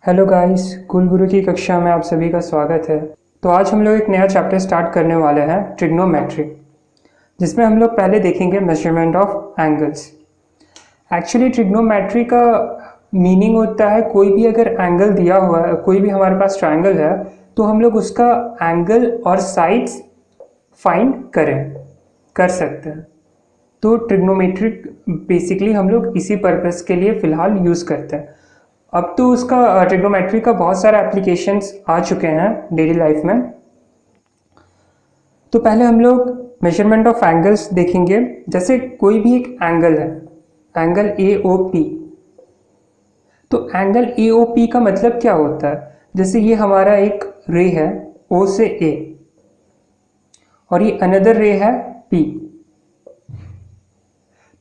Hello guys, कुल गुरु की कक्षा में आप सभी का स्वागत है। तो आज हम लोग एक नया चैप्टर स्टार्ट करने वाले हैं, ट्रिग्नोमेट्री, जिसमें हम लोग पहले देखेंगे measurement of angles. Actually trigonometry का मीनिंग होता है कोई भी अगर एंगल दिया हुआ है, कोई भी हमारे पास ट्रायंगल है, तो हम लोग उसका एंगल और साइड्स फाइंड कर सकते हैं। तो ट्रिग्नोमेट्रिक बेसिकली हम लोग इसी पर्पस के लिए फ़िलहाल यूज़ करते हैं। अब तो उसका ट्रिग्नोमेट्री का बहुत सारे एप्लीकेशंस आ चुके हैं डेली लाइफ में। तो पहले हम लोग मेजरमेंट ऑफ एंगल्स देखेंगे। जैसे कोई भी एक एंगल है, एंगल AOP, तो एंगल AOP का मतलब क्या होता है? जैसे ये हमारा एक रे है O से A और ये अनदर रे है P,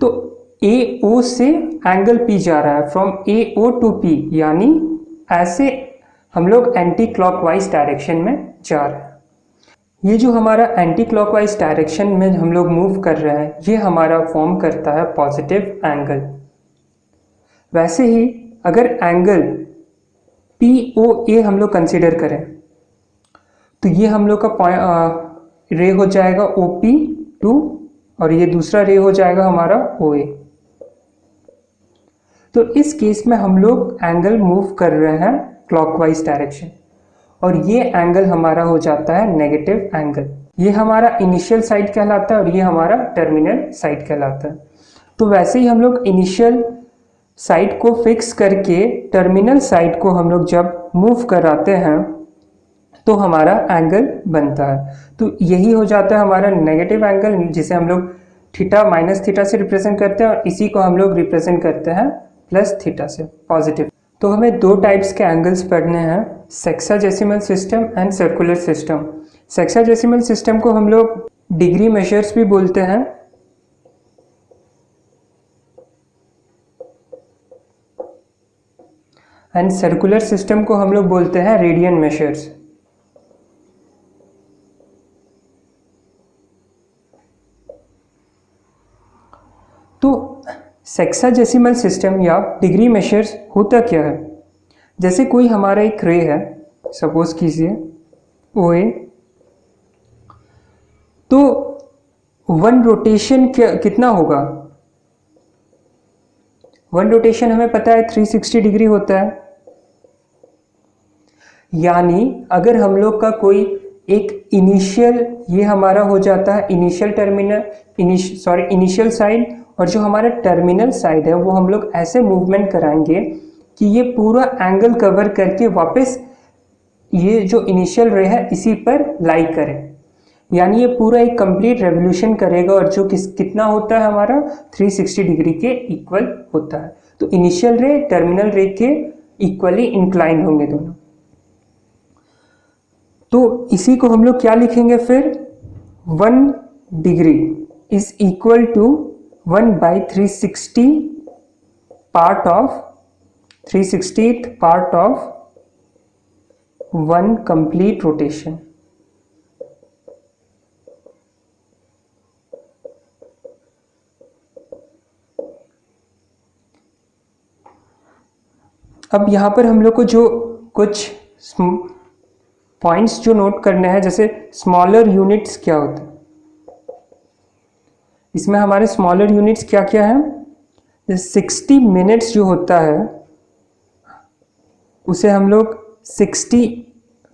तो AO से एंगल P जा रहा है, फ्रॉम AO टू P, यानी ऐसे हम लोग एंटी क्लॉकवाइज डायरेक्शन में जा रहे हैं। ये जो हमारा एंटी क्लॉकवाइज डायरेक्शन में हम लोग मूव कर रहे हैं, ये हमारा फॉर्म करता है पॉजिटिव एंगल। वैसे ही अगर एंगल POA हम लोग कंसीडर करें, तो ये हम लोग का रे हो जाएगा OP2 और ये दूसरा रे हो जाएगा हमारा OA। तो इस केस में हम लोग एंगल मूव कर रहे हैं क्लॉकवाइज डायरेक्शन, और ये एंगल हमारा हो जाता है नेगेटिव एंगल। ये हमारा इनिशियल साइड कहलाता है और ये हमारा टर्मिनल साइड कहलाता है। तो वैसे ही हम लोग इनिशियल साइड को फिक्स करके टर्मिनल साइड को हम लोग जब मूव कराते हैं तो हमारा एंगल बनता है। तो यही हो जाता है हमारा नेगेटिव एंगल, जिसे हम लोग थीटा माइनस थीटा से रिप्रेजेंट करते हैं, और इसी को हम लोग रिप्रेजेंट करते हैं प्लस थीटा से, पॉजिटिव। तो हमें दो टाइप्स के एंगल्स पढ़ने हैं, sexagesimal system and circular system. Sexagesimal system को हम लोग डिग्री मेजर्स भी बोलते हैं, एंड सर्कुलर सिस्टम को हम लोग बोलते हैं रेडियन मेजर्स। तो सेक्साडेसिमल सिस्टम या डिग्री मेजर्स होता क्या है? जैसे कोई हमारा एक रे है, सपोज कीजिए OA, तो वन रोटेशन कितना होगा? वन रोटेशन हमें पता है 360 डिग्री होता है। यानी अगर हम लोग का कोई एक इनिशियल, ये हमारा हो जाता है इनिशियल टर्मिनल, इनिशियल साइड, और जो हमारा टर्मिनल साइड है वो हम लोग ऐसे मूवमेंट कराएंगे कि ये पूरा एंगल कवर करके वापस ये जो इनिशियल रे है इसी पर लाई करे। यानी ये पूरा एक कंप्लीट रेवोल्यूशन करेगा, और जो कितना होता है हमारा 360 डिग्री के इक्वल होता है। तो इनिशियल रे टर्मिनल रे के इक्वली इंक्लाइन होंगे दोनों। तो इसी को हम लोग क्या लिखेंगे फिर? 1 degree is equal to 1/360 part of 360th part of 1 complete rotation. अब यहाँ पर हम लोग को जो कुछ पॉइंट्स जो नोट करने हैं, जैसे स्मॉलर यूनिट्स क्या होते हैं, इसमें हमारे स्मॉलर यूनिट्स क्या क्या है? जैसे 60 मिनट्स जो होता है उसे हम लोग 60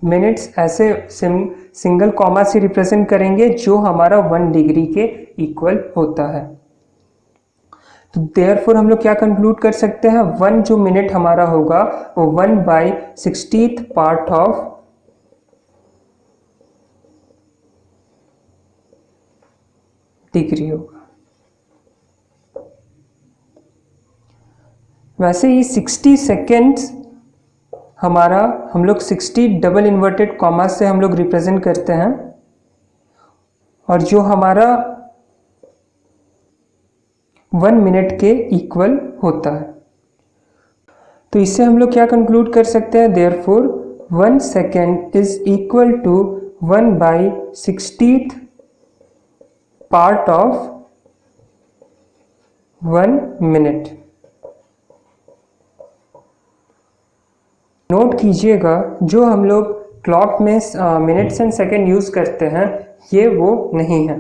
मिनट्स ऐसे सिंगल कॉमा से रिप्रेजेंट करेंगे, जो हमारा 1 डिग्री के इक्वल होता है। तो देयरफॉर हम लोग क्या कंक्लूड कर सकते हैं? 1 जो मिनट हमारा होगा वो 1/60th पार्ट ऑफ डिग्री होगा। वैसे ही 60 सेकेंड्स हमारा हम लोग 60 डबल इन्वर्टेड कॉमा से हम लोग रिप्रेजेंट करते हैं, और जो हमारा 1 मिनट के इक्वल होता है। तो इससे हम लोग क्या कंक्लूड कर सकते हैं? Therefore 1 second is equal to 1/60th part of 1 minute. Note कीजिएगा जो हम लोग क्लॉक में मिनट्स एंड सेकेंड यूज़ करते हैं ये वो नहीं है,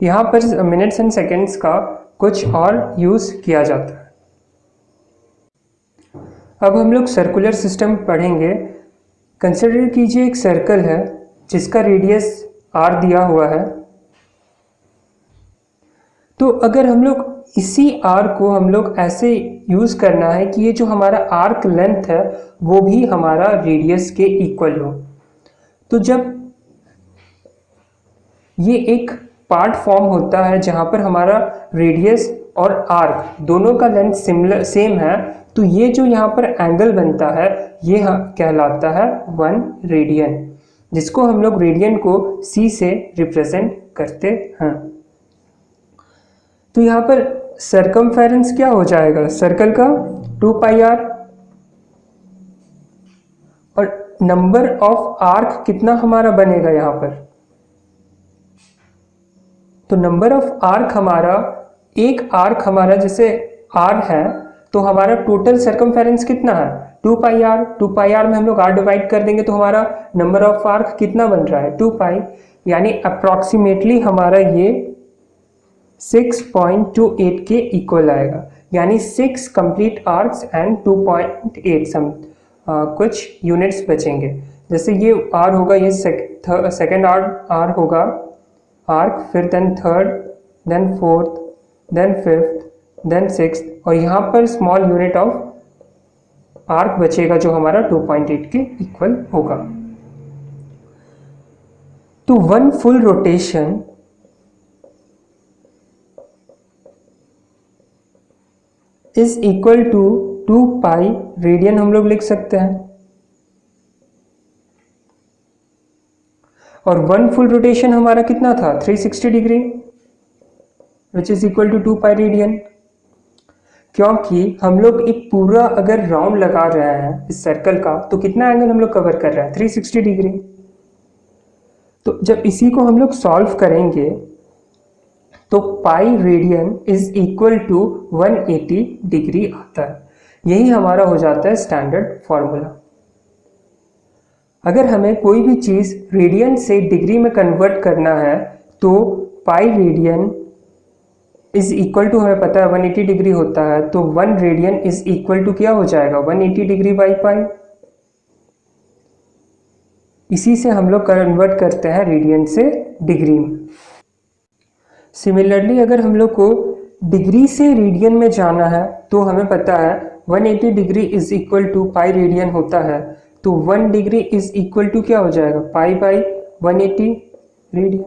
यहाँ पर मिनट्स एंड सेकेंड्स का कुछ और यूज़ किया जाता है। अब हम लोग सर्कुलर सिस्टम पढ़ेंगे। कंसिडर कीजिए एक सर्कल है जिसका रेडियस r दिया हुआ है। तो अगर हम लोग इसी r को हम लोग ऐसे यूज़ करना है कि ये जो हमारा आर्क लेंथ है वो भी हमारा रेडियस के इक्वल हो, तो जब ये एक पार्ट फॉर्म होता है जहाँ पर हमारा रेडियस और आर्क दोनों का लेंथ सेम है, तो ये जो यहाँ पर एंगल बनता है ये कहलाता है 1 रेडियन, जिसको हम लोग रेडियन को c से रिप्रेजेंट करते हैं। तो यहाँ पर सरकमफेरेंस क्या हो जाएगा सर्कल का 2 पाई r, और नंबर ऑफ आर्क कितना हमारा बनेगा यहाँ पर, तो नंबर ऑफ आर्क हमारा एक आर्क हमारा जैसे r है तो हमारा टोटल सरकमफेरेंस कितना है 2 पाई r। 2 पाई r में हम लोग r डिवाइड कर देंगे तो हमारा नंबर ऑफ आर्क कितना बन रहा है 2 पाई, यानी अप्रॉक्सीमेटली हमारा ये 6.28 के इक्वल आएगा, यानी 6 कंप्लीट आर्क्स एंड 2.8 सम कुछ यूनिट्स बचेंगे। जैसे ये r होगा, ये सेकेंड r होगा आर्क, फिर then third, then fourth, then fifth, then sixth, और यहाँ पर स्मॉल यूनिट ऑफ आर्क बचेगा जो हमारा 2.8 के इक्वल होगा। तो 1 full rotation is equal to 2 pi radian हम लोग लिख सकते हैं, और 1 फुल रोटेशन हमारा कितना था 360 degree which is equal to 2 pi radian, क्योंकि हम लोग एक पूरा अगर राउंड लगा रहे हैं इस सर्कल का तो कितना एंगल हम लोग कवर कर रहे हैं 360 डिग्री। तो जब इसी को हम लोग सॉल्व करेंगे तो pi radian is equal to 180 degree आता है, यही हमारा हो जाता है स्टैंडर्ड फॉर्मूला। अगर हमें कोई भी चीज़ रेडियन से डिग्री में कन्वर्ट करना है तो pi radian is equal to, हमें पता है 180 डिग्री होता है, तो 1 रेडियन इज इक्वल टू क्या हो जाएगा 180 डिग्री बाई पाई। इसी से हम लोग कन्वर्ट करते हैं रेडियन से डिग्री में। सिमिलरली अगर हम लोग को डिग्री से रेडियन में जाना है तो हमें पता है 180 degree is equal to pi radian होता है, तो 1 डिग्री इज इक्वल टू क्या हो जाएगा पाई बाई 180 रेडियन।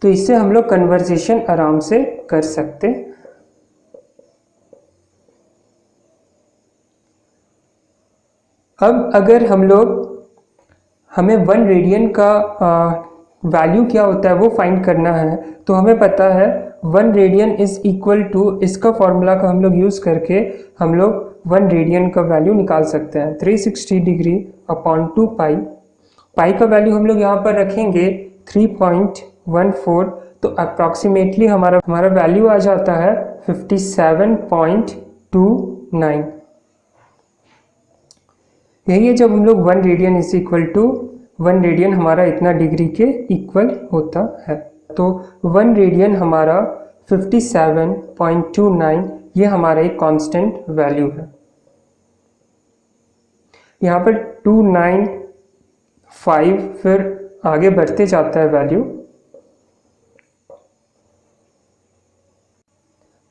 तो इससे हम लोग कन्वर्जेशन आराम से कर सकते। अब अगर हमें 1 रेडियन का वैल्यू क्या होता है वो फाइंड करना है, तो हमें पता है 1 रेडियन इज इक्वल टू, इसका फॉर्मूला का हम लोग यूज़ करके हम लोग 1 रेडियन का वैल्यू निकाल सकते हैं 360 डिग्री अपॉन 2 पाई। पाई का वैल्यू हम लोग यहाँ पर रखेंगे 3.14, तो अप्रॉक्सीमेटली हमारा वैल्यू आ जाता है 57.29। यही है जब हम लोग 1 radian is equal to 1 radian हमारा इतना डिग्री के इक्वल होता है, तो 1 रेडियन हमारा 57.29, ये हमारा एक कांस्टेंट वैल्यू है। यहाँ पर 295 फिर आगे बढ़ते जाता है वैल्यू।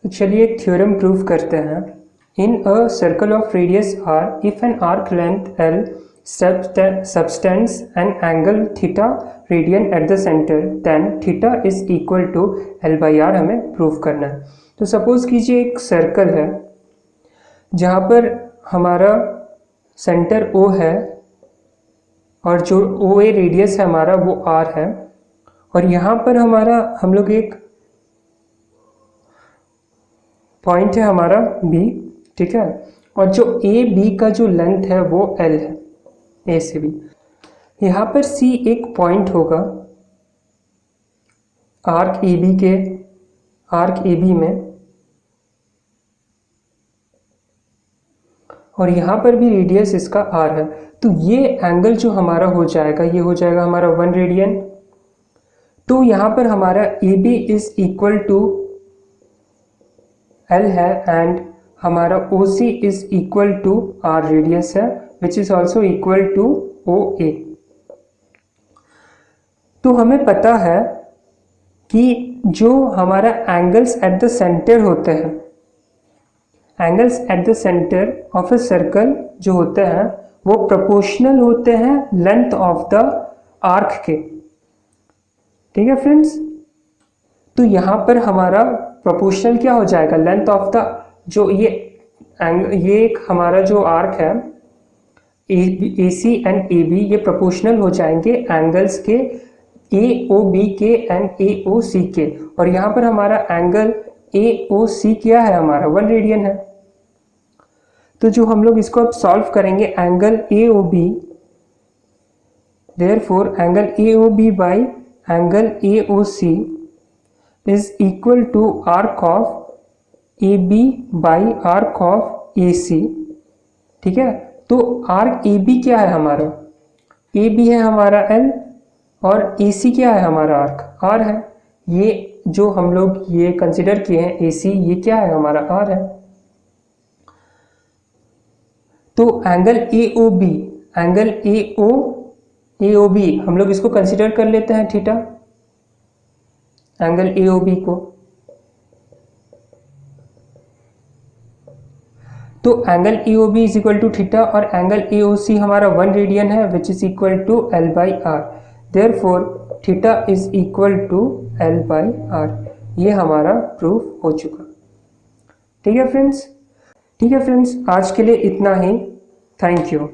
तो चलिए एक थ्योरम प्रूव करते हैं। In a circle of radius r, if an arc length l subtends an angle theta radian at the center, then theta is equal to l by r हमें प्रूव करना है। तो suppose कीजिए एक circle है जहाँ पर हमारा सेंटर O है और जो OA रेडियस है हमारा वो r है, और यहाँ पर हम लोग एक पॉइंट है हमारा B, ठीक है, और जो AB का जो लेंथ है वो L है, A से B। यहाँ पर C एक पॉइंट होगा आर्क AB में, और यहाँ पर भी रेडियस इसका r है। तो ये एंगल जो हमारा हो जाएगा, ये हो जाएगा हमारा 1 रेडियन। तो यहाँ पर हमारा A B is equal to L है एंड हमारा OC is equal to R radius है, which is also equal to OA। तो हमें पता है कि जो हमारा एंगल्स एट द सेंटर होते हैं, angles at the centre of a circle जो होते हैं वो प्रोपोर्शनल होते हैं लेंथ ऑफ द आर्क के। ठीक है फ्रेंड्स, तो यहाँ पर हमारा प्रोपोर्शनल क्या हो जाएगा, लेंथ ऑफ द जो ये एक हमारा जो आर्क है AC एंड AB, ये प्रोपोर्शनल हो जाएंगे एंगल्स के AOB के एंड AOC के। और यहाँ पर हमारा एंगल AOC क्या है, हमारा 1 रेडियन है। तो जो हम लोग इसको अब सॉल्व करेंगे, angle AOB, therefore angle AOB by angle AOC is equal to arc of AB by arc of AC। ठीक है, तो आर्क AB क्या है हमारा, AB है हमारा L और AC क्या है हमारा आर्क R है। ये जो हम लोग ये कंसिडर किए हैं AC, ये क्या है हमारा R है। तो एंगल AOB, एंगल AOB हम लोग इसको कंसिडर कर लेते हैं थीटा, एंगल AOB को। तो angle AOB is equal to theta और एंगल AOC हमारा 1 रेडियन है, which is equal to L by R। Therefore theta is equal to L by R। ये हमारा प्रूफ हो चुका। ठीक है फ्रेंड्स, आज के लिए इतना ही। Thank you.